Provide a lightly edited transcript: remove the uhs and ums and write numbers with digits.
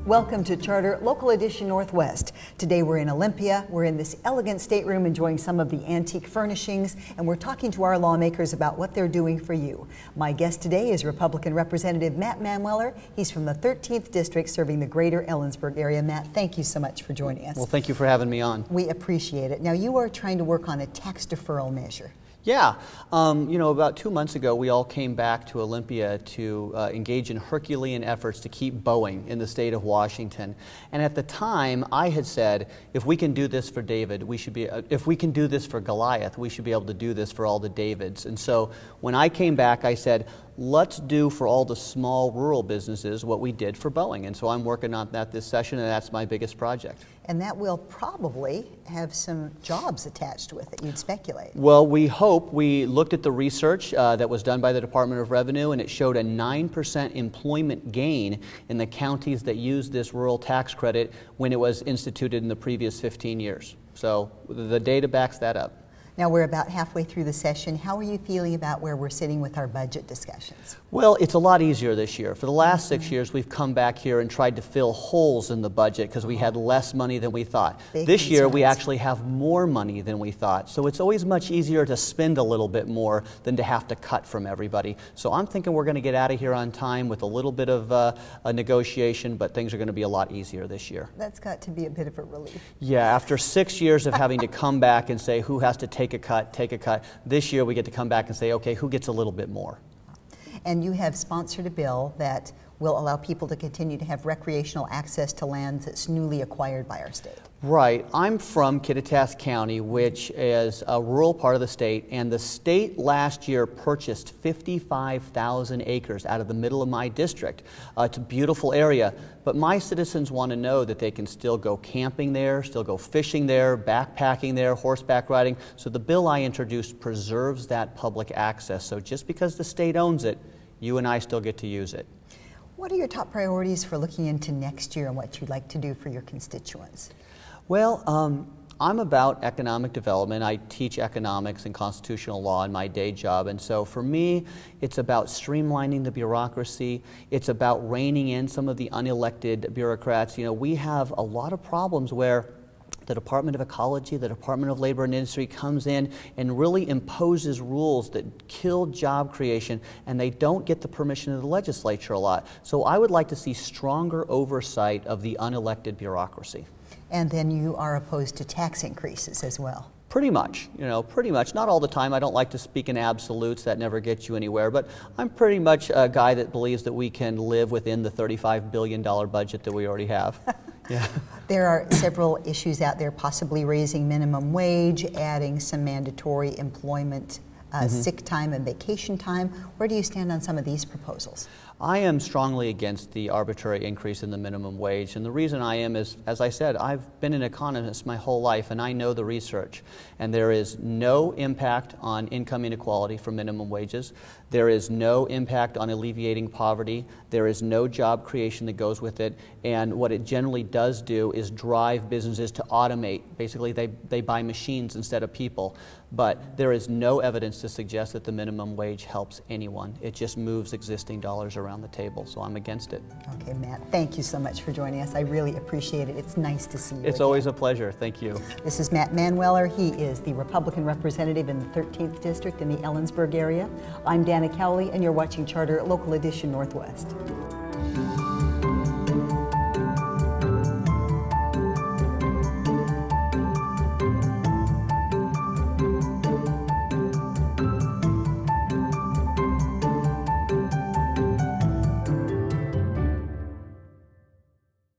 Welcome to Charter Local Edition Northwest. Today we're in Olympia. We're in this elegant stateroom enjoying some of the antique furnishings, and we're talking to our lawmakers about what they're doing for you. My guest today is Republican Representative Matt Manweller. He's from the 13th District serving the greater Ellensburg area. Matt, thank you so much for joining us. Well, thank you for having me on. We appreciate it. Now, you are trying to work on a tax deferral measure. Yeah, about 2 months ago, we all came back to Olympia to engage in Herculean efforts to keep Boeing in the state of Washington. And at the time, I had said, if we can do this for David, we should be. If we can do this for Goliath, we should be able to do this for all the Davids. And so, when I came back, I said, let's do for all the small rural businesses what we did for Boeing. And so I'm working on that this session, and that's my biggest project. And that will probably have some jobs attached with it, you'd speculate. Well, we hope. We looked at the research that was done by the Department of Revenue, and it showed a 9% employment gain in the counties that used this rural tax credit when it was instituted in the previous 15 years. So the data backs that up. Now we're about halfway through the session. How are you feeling about where we're sitting with our budget discussions? Well, it's a lot easier this year. For the last 6 years, we've come back here and tried to fill holes in the budget because we had less money than we thought. This year, we actually have more money than we thought. So it's always much easier to spend a little bit more than to have to cut from everybody. So I'm thinking we're going to get out of here on time with a little bit of a negotiation, but things are going to be a lot easier this year. That's got to be a bit of a relief. Yeah, after 6 years of having to come back and say who has to take a cut. This year we get to come back and say, okay, who gets a little bit more? And you have sponsored a bill that will allow people to continue to have recreational access to lands that's newly acquired by our state. Right. I'm from Kittitas County, which is a rural part of the state, and the state last year purchased 55,000 acres out of the middle of my district. It's a beautiful area, but my citizens want to know that they can still go camping there, still go fishing there, backpacking there, horseback riding. So the bill I introduced preserves that public access. So just because the state owns it, you and I still get to use it. What are your top priorities for looking into next year and what you'd like to do for your constituents? Well, I'm about economic development. I teach economics and constitutional law in my day job, and so for me, it's about streamlining the bureaucracy. It's about reining in some of the unelected bureaucrats. You know, we have a lot of problems where the Department of Ecology, the Department of Labor and Industry comes in and really imposes rules that kill job creation, and they don't get the permission of the legislature a lot. So I would like to see stronger oversight of the unelected bureaucracy. And then you are opposed to tax increases as well. Pretty much, pretty much. Not all the time. I don't like to speak in absolutes. That never gets you anywhere. But I'm pretty much a guy that believes that we can live within the $35 billion budget that we already have. Yeah. There are several issues out there, possibly raising minimum wage, adding some mandatory employment, sick time and vacation time. Where do you stand on some of these proposals? I am strongly against the arbitrary increase in the minimum wage, and the reason I am is, as I said, I've been an economist my whole life, and I know the research, and there is no impact on income inequality from minimum wages. There is no impact on alleviating poverty. There is no job creation that goes with it, and what it generally does do is drive businesses to automate. Basically, they buy machines instead of people, but there is no evidence to suggest that the minimum wage helps anyone. It just moves existing dollars around the table, so I'm against it. Okay, Matt, thank you so much for joining us. I really appreciate it. It's nice to see you It's again. Always a pleasure. Thank you. This is Matt Manweller. He is the Republican representative in the 13th District in the Ellensburg area. I'm Dana Cowley, and you're watching Charter Local Edition Northwest.